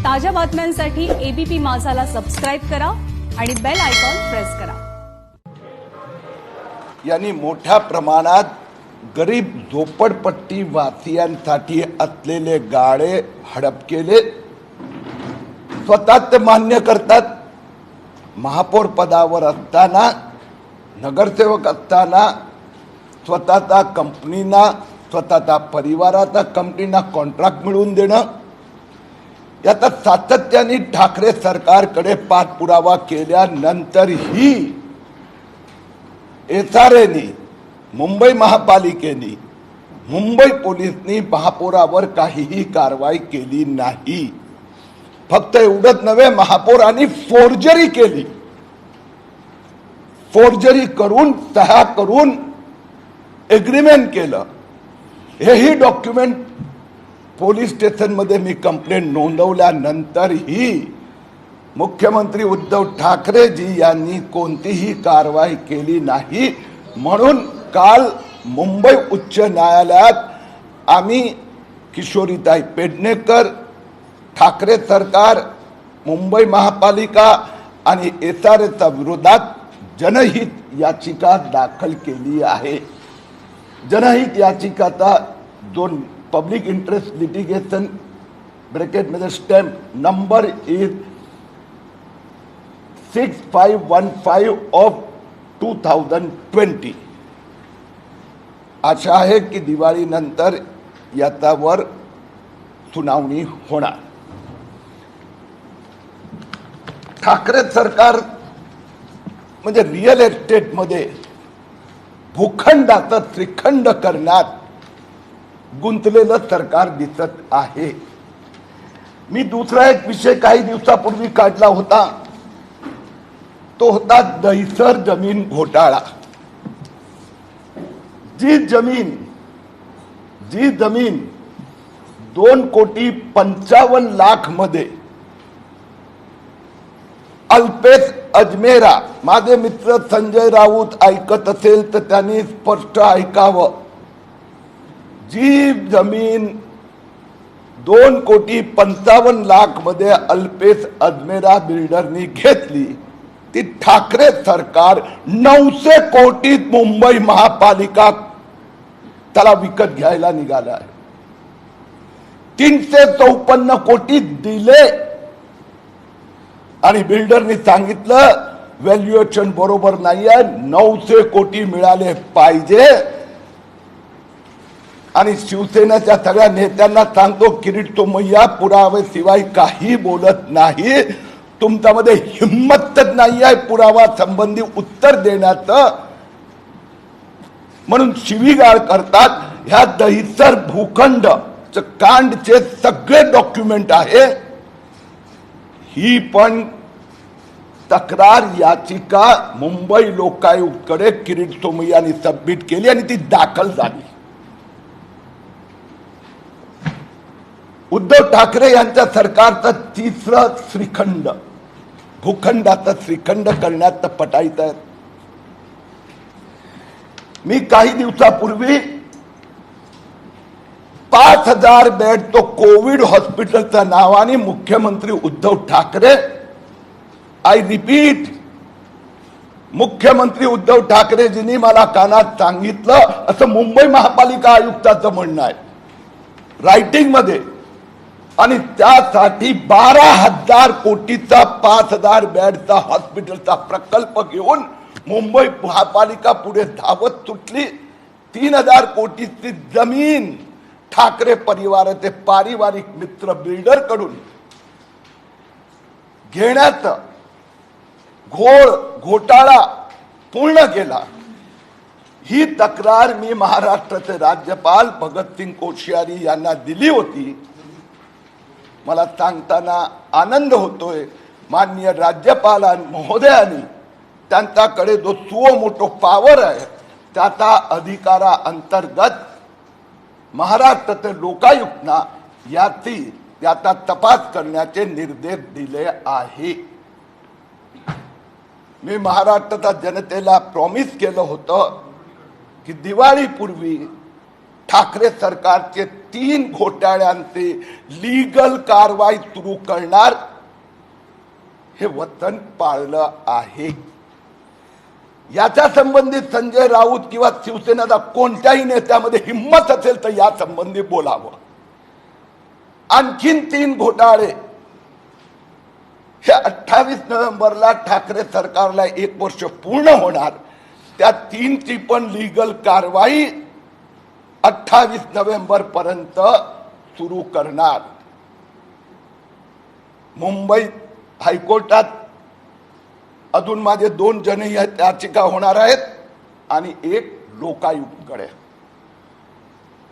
ताज्या बातम्यांसाठी ABP माझाला subscribe करा आणि बेल आयकॉन प्रेस करा। यांनी मोठ्या प्रमाणात गरीब झोपडपट्टी वासियांसाठी असलेले गाळे हडप केले। स्वतः ते मान्य करतात। महापौर पदावर असताना, नगरसेवक असताना स्वतःच्या कंपनीना, स्वतःच्या परिवाराचा कंपनीना कॉन्ट्रॅक्ट मिळवून देणं, याचा सातत्याने ठाकरे सरकारकडे पाठपुरावा केल्यानंतरही एसआरएनी, मुंबई महापालिकेने, मुंबई पोलिसांनी महापौरावर काहीही कारवाई केली नाही। फक्त एवढंच नव्हे, महापौरांनी फोर्जरी केली। फोर्जरी करून, सह्या करून एग्रीमेंट केलं। हेही डॉक्युमेंट पोलीस स्टेशन मध्ये मी कंप्लेंट नोंदवल्यानंतरही मुख्यमंत्री उद्धव ठाकरे जी यांनी कोणतीही कारवाई केली नाही। म्हणून काल मुंबई उच्च न्यायालयात आम्ही किशोरीताई पेडणेकर, ठाकरे सरकार, मुंबई महापालिका आणि एसआरएच्या विरोधात जनहित याचिका दाखल केली आहे। जनहित याचिकाचा जो पब्लिक इंटरेस्ट लिटिगेशन ब्रॅकेट मध्ये स्टॅम्प नंबर इज 6515 ऑफ 2020। आशा आहे की दिवाळीनंतर याच्यावर सुनावणी होणार। ठाकरे सरकार म्हणजे रिअल एस्टेट मध्ये भूखंडाचा श्रीखंड करण्यात गुंतलेलं सरकार दिसत आहे। मी दुसरा एक विषय काही दिवसापूर्वी काढला होता, तो होता दहिसर जमीन घोटाळा। जी जमीन 2,55,00,000 मध्ये अल्पेश अजमेरा, माझे मित्र संजय राऊत ऐकत असेल तर त्यांनी स्पष्ट ऐकावं। जी जमीन 2,55,00,000 मध्ये अल्पेश अजमेरा बिल्डरनी घेतली, ती ठाकरे सरकार 900 कोटीत मुंबई महापालिका त्याला विकत घ्यायला निघाला आहे। 354 कोटी दिले आणि बिल्डरनी सांगितलं व्हॅल्युएशन बरोबर नाहीये, 900 कोटी मिळाले पाहिजे। आणि शिवसेनेच्या सगळ्या नेत्यांना सांगतो, किरीट सोमय्या पुराव्याशिवाय काही बोलत नाही। तुमच्यामध्ये हिम्मतच नाही आहे पुरावा संबंधी उत्तर देण्याचं, म्हणून शिवीगाळ करतात। ह्या दहिसर भूखंड कांडचे सगळे डॉक्युमेंट आहे। ही पण तक्रार याचिका मुंबई लोकायुक्तकडे किरीट सोमय्यांनी सबमिट केली आणि ती दाखल झाली। उद्धव ठाकरे यांच्या सरकारचा तिसरं श्रीखंड, भूखंडाचा श्रीखंड करण्यात पटाईत आहे। मी काही दिवसापूर्वी 5,000 बेड तो कोविड हॉस्पिटलच्या नावाने मुख्यमंत्री उद्धव ठाकरे, आय रिपीट, मुख्यमंत्री उद्धव ठाकरेजींनी मला कानात सांगितलं, असं मुंबई महापालिका आयुक्ताचं म्हणणं आहे रायटिंग मध्ये। आणि त्यासाठी 12,000 कोटीचा 5,000 बेडचा हॉस्पिटलचा प्रकल्प घेऊन मुंबई महापालिका पुढे धावत सुटली। 3,000 कोटीची जमीन ठाकरे परिवाराचे पारिवारिक मित्र बिल्डर कडून घेण्याचा घोटाळा पूर्ण केला। ही तक्रार मी महाराष्ट्राचे राज्यपाल भगतसिंग कोश्यारी यांना दिली होती। मला सांगताना आनंद होतोय, माननीय राज्यपाल महोदयांनी त्यांच्याकडे जो सुमोटो पॉवर आहे त्याचा अधिकारा अंतर्गत महाराष्ट्राचे लोकायुक्तना याचा तपास करण्याचे निर्देश दिले आहे। मी महाराष्ट्राच्या जनतेला प्रॉमिस केलं होतं की दिवाळीपूर्वी ठाकरे सरकारचे 3 घोटाळ्यांचे लीगल कारवाई सुरू करणार हे वचन पाळलं आहे. याच्या संबंधित संजय राऊत किंवा शिवसेनेचा कोणत्याही नेत्यामध्ये हिम्मत असेल तर या संबंधी बोलावं. आणखीन 3 घोटाळे हे 28 नोव्हेंबरला ठाकरे सरकारला 1 वर्ष पूर्ण होणार. त्या 3ची पण लीगल कारवाई 28 नोव्हेंबर पर्यंत सुरू करणार. मुंबई हायकोर्टात अजून माझे 2 जनहित याचिका होणार आहेत आणि 1 लोकायुक्तकडे.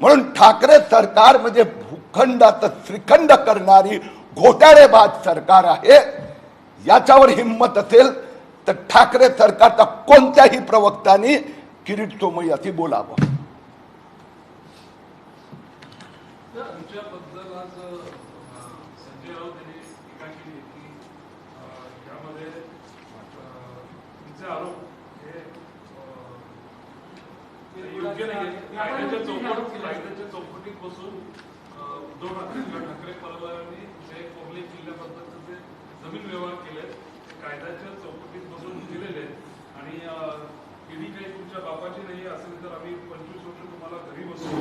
म्हणून ठाकरे सरकार म्हणजे भूखंडात श्रीखंड करणारी घोटाळेबाज सरकार आहे. याच्यावर हिम्मत असेल तर ठाकरे सरकारचा कोणत्याही प्रवक्त्याने किरीट सोमय्या अशी बोलावं. तुमच्याबद्दल आज संजय राऊत यांनी टीका केली की यामध्ये तुमचे आरोप हे योग्य नाही. कायद्याच्या चौकटीत बसून उद्धव ठाकरे परिवारांनी जे कोर्ले किल्ल्याबद्दलचे जे जमीन व्यवहार केले कायद्याच्या चौकटीत बसून दिलेले आणि ईडी काही तुमच्या बापाची नाही असेल तर आम्ही 25 वर्ष तुम्हाला घरी बसवू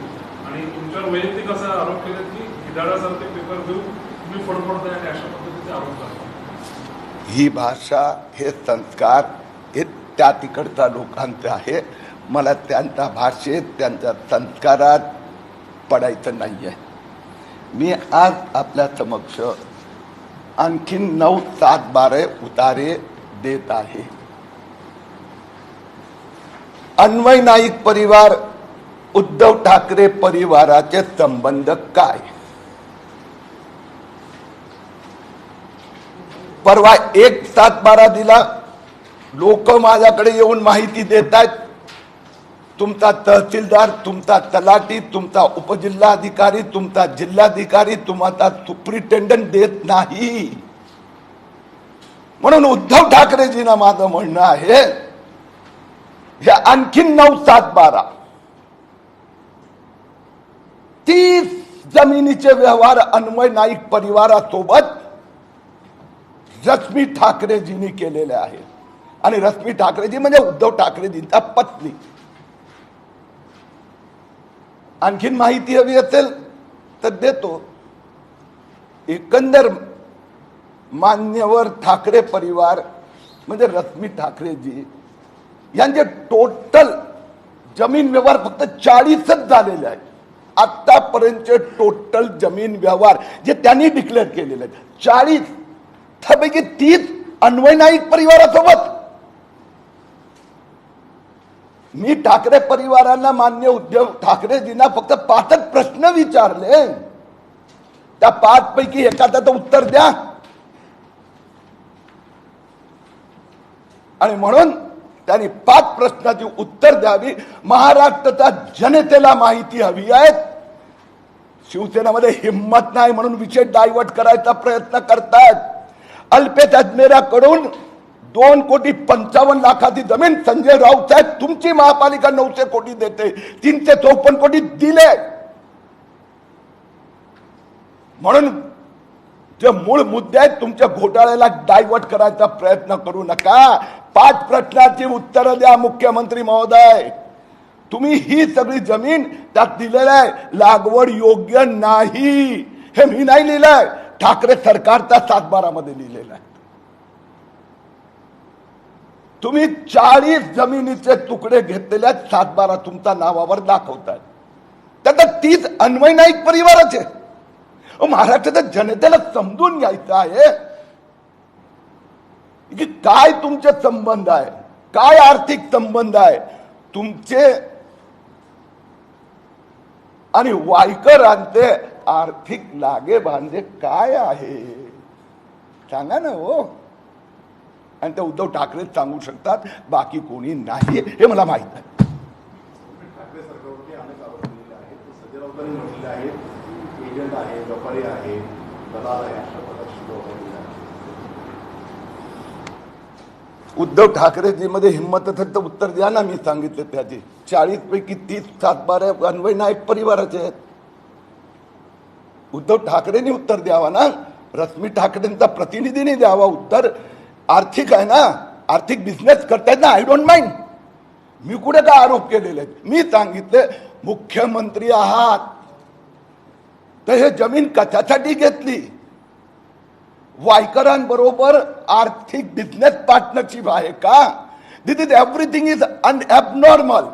आणि तुमच्यावर वैयक्तिक असा आरोप केले की हिदाळासारखे पेपर देऊन तुम्ही फडफडताय आणि अशा पद्धतीचे आरोप करता. ही भाषा हे संस्कार हे त्या तिकडच्या लोकांचे आहे. मला त्यांच्या भाषेत त्यांच्या संस्कारात पडायचं नाहीये. मी आज आपल्या समक्ष आणखीन 9, 7, 12 उतारे देत आहे. अन्वय नाईक परिवार उद्धव ठाकरे परिवाराचे संबंध काय? परवा 1/7/12 दिला. लोक माझ्याकडे येऊन माहिती देत आहेत. तुमचा तहसीलदार, तुमचा तलाठी, तुमचा उपजिल्हाधिकारी, तुमचा जिल्हाधिकारी, तुम्हाला सुप्रिटेंडंट देत नाही. म्हणून उद्धव ठाकरेजींना माझं म्हणणं आहे हे आणखीन 9/7/12 30 जमिनीचे व्यवहार अन्वय नाईक परिवारासोबत रश्मी ठाकरेजींनी केलेले आहेत. आणि रश्मी ठाकरेजी म्हणजे उद्धव ठाकरेजींचा पत्नी. आणखीन माहिती हवी असेल तर देतो. एकंदर मान्यवर ठाकरे परिवार म्हणजे रश्मी ठाकरेजी यांचे टोटल जमीन व्यवहार फक्त 40च झालेले आहेत. आतापर्यंतचे टोटल जमीन व्यवहार जे त्यांनी डिक्लेअर केलेले आहेत 40, त्यापैकी 30 अन्वय नाईक परिवारासोबत. मी ठाकरे परिवारांना मान्य उद्धव ठाकरेजींना फक्त 5च प्रश्न विचारले. त्या 5 पैकी एखाद्याचं उत्तर द्या. आणि म्हणून त्यांनी 5 प्रश्नाची उत्तर द्यावी. महाराष्ट्राच्या जनतेला माहिती हवी आहे. शिवसेनेमध्ये हिम्मत नाही म्हणून विषय डायव्हर्ट करायचा प्रयत्न करतायत. अल्पेश अजमेराकडून 2,55,00,000ची जमीन संजय राऊत साहेब तुमची महापालिका 900 कोटी देते, 354 कोटी दिले. म्हणून जे मूळ मुद्दे आहेत तुमच्या घोटाळ्याला डायव्हर्ट करायचा प्रयत्न करू नका. 5 प्रश्नाची उत्तरं द्या मुख्यमंत्री महोदय. तुम्ही ही सगळी जमीन त्यात दिलेलं आहे लागवड योग्य नाही. हे मी नाही लिहिलंय, ठाकरे सरकारचा 7/12 मध्ये लिहिलेलं आहे. तुम्ही 40 जमिनीचे तुकडे घेतलेल्या 7/12 तुमच्या नावावर दाखवतायत. त्यात 30 अन्वय नाईक परिवाराचे. महाराष्ट्राच्या जनतेला समजून घ्यायचं आहे की काय तुमचे संबंध आहे, काय आर्थिक संबंध आहे तुमचे आणि वायकरांचे आर्थिक लागे बांधे काय आहे सांगा ना हो. आणि ते उद्धव ठाकरे सांगू शकतात, बाकी कोणी नाही हे मला माहित आहे. ठाकरे सरकारवरती अनेक आरोप केलेले आहेत. संजय राऊतांनी म्हटलेले आहेत एजंट आहे, व्यापारी आहे, दलाल आहे, अशा प्रकारची लोक. उद्धव ठाकरेजी मध्ये हिंमत असेल तर उत्तर द्या ना. मी सांगितले त्याची 40 पैकी 30 सातबारा अन्वय नाईक परिवाराचे आहेत. उद्धव ठाकरेंनी उत्तर द्यावा ना, रश्मी ठाकरेंचा प्रतिनिधीने द्यावा उत्तर. आर्थिक आहे ना, आर्थिक बिझनेस करतायत ना, आय डोंट माइंड. मी कुठे काय आरोप केलेले आहेत? मी सांगितले मुख्यमंत्री आहात तर हे जमीन कशासाठी घेतली? वायकरांबरोबर आर्थिक बिझनेस पार्टनरशिप आहे का? दिस इज एव्हरीथिंग इज अनएबनॉर्मल.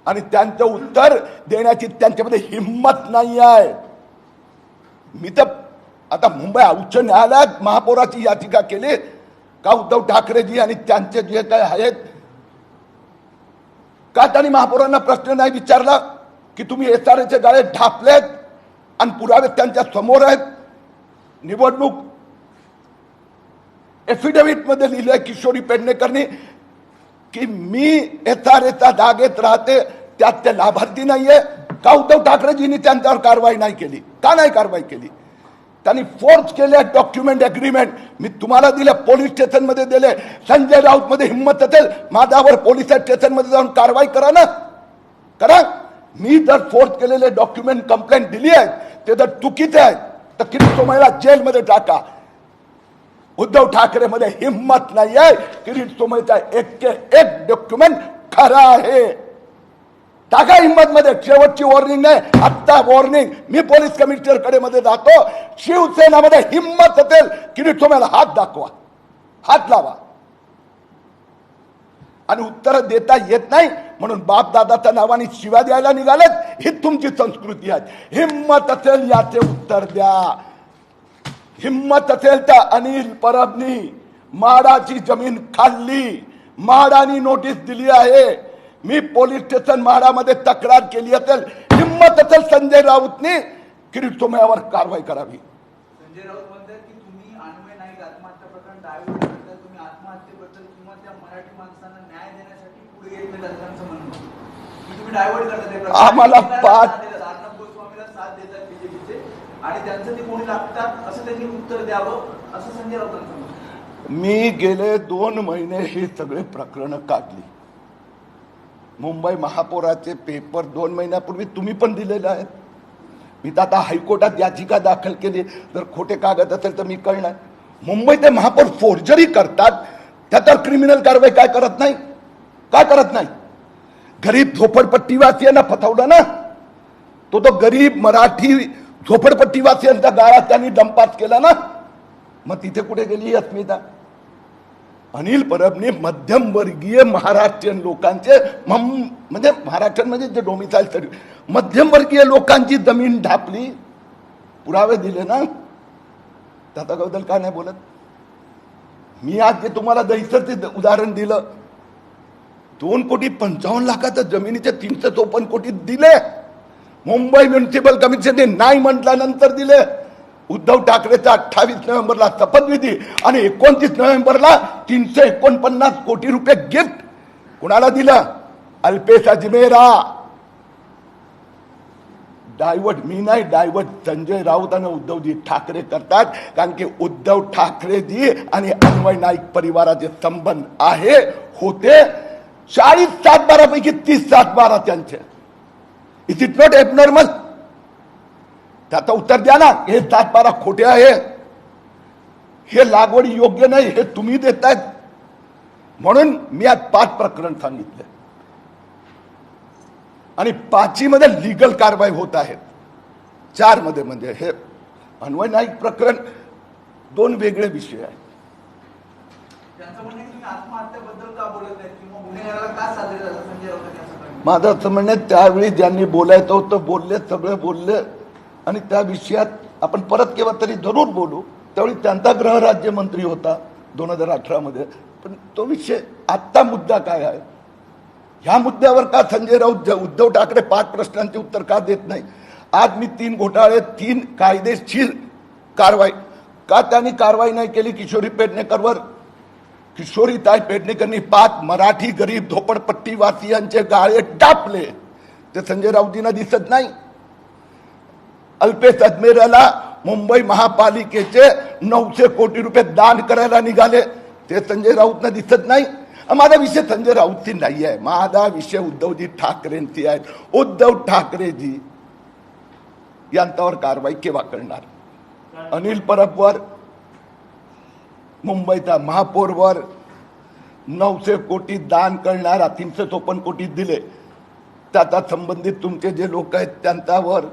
आणि त्यांचं उत्तर देण्याची त्यांच्यामध्ये हिंमत नाही आहे. मी तर आता मुंबई उच्च न्यायालयात महापौराची याचिका केली का उद्धव ठाकरेजी आणि त्यांचे जे काय आहेत, का त्यांनी महापौरांना प्रश्न नाही विचारला की तुम्ही SRAचे गाळे ढापलेत आणि पुरावे त्यांच्या समोर आहेत. निवडणूक एफिडेव्हिट मध्ये लिहिलंय किशोरी पेडणेकरनी की मी SRAचा जागेत राहते, त्यात ते लाभार्थी नाहीये. का उद्धव ठाकरेजींनी त्यांच्यावर कारवाई नाही केली? का नाही कारवाई केली? त्यांनी फोर्स केले डॉक्युमेंट अग्रीमेंट. मी तुम्हाला दिले, पोलीस स्टेशन मध्ये दिले. संजय राऊत मध्ये हिंमत असेल माझ्यावर पोलीस स्टेशन मध्ये जाऊन कारवाई करा ना, करा. मी जर फोर्स केलेले डॉक्युमेंट कंप्लेंट दिली आहे ते जर चुकीचे आहेत तर किरीट सोमय्याला जेलमध्ये टाका. उद्धव ठाकरे मध्ये हिंमत नाही आहे. किरीट सोमय्याचा एक डॉक्युमेंट खरा आहे. टाका हिंमत मध्ये. शेवटची वॉर्निंग आहे, आत्ता वॉर्निंग. मी पोलीस कमिशनर कडे मध्ये जातो. शिवसेना मध्ये हिंमत असेल किरीट सोमय्याला हात दाखवा, हात लावा. आणि उत्तर देता येत नाही म्हणून बाप दादाच्या नावाने शिव्या द्यायला निघालेत. ही तुमची संस्कृती आहे. हिंमत असेल याचे उत्तर द्या. हिंमत असेल तर अनिल परबनी माडाची जमीन खाल्ली, माडानी नोटीस दिली आहे. मी पोलीस स्टेशन म्हाडामध्ये तक्रार केली असेल. हिंमत असेल संजय राऊतनी किरीट सोमय्यावर कारवाई करावी. संजय राऊत म्हणतात की तुम्ही अन्वय नाईक आत्महत्या प्रकरण डायव्हर्ट करता, तुम्ही आत्महत्येबद्दल किंवा त्या मराठी माणसांना न्याय देण्यासाठी पुढे येत नाही त्यांचं म्हणणं की तुम्ही डायव्हर्ट करता ते प्रकरण. आम्हाला पाच अर्णब गोस्वामीला साथ देतात बीजेपीचे आणि त्यांचं ते कोणी लागतात असं त्यांनी उत्तर द्यावं असं संजय राऊतांचं म्हणणं. मी गेले 2 महिने ही सगळे प्रकरण काढली. मुंबई महापौराचे पेपर 2 महिन्यापूर्वी तुम्ही पण दिलेले आहेत. मी तर आता हायकोर्टात याचिका दाखल केली. जर खोटे कागद असेल तर मी कळणार. मुंबई ते महापौर फोर्जरी करतात, त्याच्यावर क्रिमिनल कारवाई काय करत नाही? काय करत नाही? गरीब झोपडपट्टीवासियांना फसवलं ना. तो गरीब मराठी झोपडपट्टीवासियांचा गाळा त्यांनी डंपास केला ना. मग तिथे कुठे गेली अस्मिता? अनिल परबने मध्यमवर्गीय महाराष्ट्रीयन लोकांचे म्हणजे महाराष्ट्रामध्ये जे डोमिसाईल मध्यमवर्गीय लोकांची जमीन ढापली, पुरावे दिले ना. त्याच्याबद्दल काय नाही बोलत? मी आज जे तुम्हाला दहीसरचे उदाहरण दिलं, 2,55,00,000 जमिनीचे 354 कोटी दिले. मुंबई म्युनिसिपल कमिशनने नाही म्हटल्यानंतर दिले. उद्धव ठाकरेचा 28 नोव्हेंबरला शपथविधी आणि 29 नोव्हेंबरला 349 कोटी रुपये गिफ्ट कुणाला दिलं? अल्पेश अजमेरा. डायव्हर्ट मी नाही, डायव्हर्ट संजय राऊत आणि उद्धवजी ठाकरे करतात. कारण की उद्धव ठाकरेजी आणि अन्वय नाईक परिवाराचे संबंध आहे, होते. 40 सातबारापैकी 30 सातबारा त्यांचे. Is it not abnormal? त्याचं उत्तर द्या ना. हे 7-12 खोटे आहे, हे लागवडी योग्य नाही, हे तुम्ही देतायत. म्हणून मी आज 5 प्रकरण सांगितले आणि 5 मध्ये लीगल कारवाई होत आहेत. 4 मध्ये म्हणजे हे अन्वय नाईक प्रकरण 2 वेगळे विषय आहेत. त्यांचं म्हणणं की तुम्ही आत्महत्येबद्दल का बोलत नाही किंवा गुन्हेगाराला का साजरे जातात संजय राऊतांनी असं सांगितलं. माझं असं म्हणणं आहे, त्यावेळी ज्यांनी बोलायचं होतं बोलले, सगळे बोलले. आणि त्या विषयात आपण परत केव्हा तरी जरूर बोलू. त्यावेळी त्यांचा गृहराज्यमंत्री होता 2018 मध्ये. पण तो विषय आत्ता मुद्दा काय आहे? ह्या मुद्द्यावर का संजय राऊत उद्धव ठाकरे 5 प्रश्नांचे उत्तर का देत नाही? आज मी 3 घोटाळे, 3 कायदेशीर कारवाई का त्यांनी कारवाई नाही केली किशोरी पेडणेकरवर? किशोरीताई पेडणेकरनी 5 मराठी गरीब झोपडपट्टीवासियांचे गाळे टापले. ते संजय राऊतींना दिसत नाही. अल्पेश अजमेराला मुंबई महापालिकेचे 900 कोटी रुपये दान करायला निघाले, ते संजय राऊतना दिसत नाही. माझा विषय संजय राऊतची नाही आहे, माझा विषय उद्धवजी ठाकरेंची आहे. उद्धव ठाकरेजी यांच्यावर कारवाई केव्हा करणार? अनिल परबवर, मुंबईचा महापौरवर 900 कोटी दान करणारा 354 कोटी दिले, त्याचा संबंधित तुमचे जे लोक आहेत त्यांच्यावर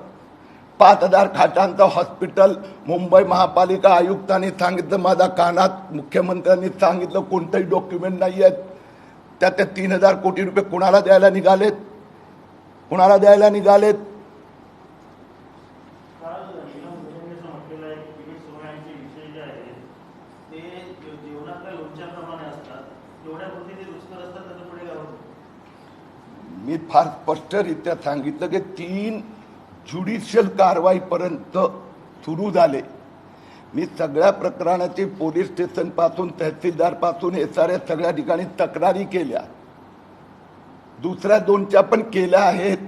5000 खाटांचं हॉस्पिटल मुंबई महापालिका आयुक्तांनी सांगितलं, माझ्या कानात मुख्यमंत्र्यांनी सांगितलं, कोणतंही डॉक्युमेंट नाही आहेत. त्या 3000 कोटी रुपये कुणाला द्यायला निघालेत? कुणाला द्यायला निघालेत? मी फार स्पष्टरित्या सांगितलं की 3 ज्युडिशियल कारवाईपर्यंत सुरू झाले. मी सगळ्या प्रकरणाची पोलीस स्टेशन पासून तहसीलदार पासून SRS सगळ्या ठिकाणी तक्रारी केल्या. दुसऱ्या 2च्या पण केल्या आहेत.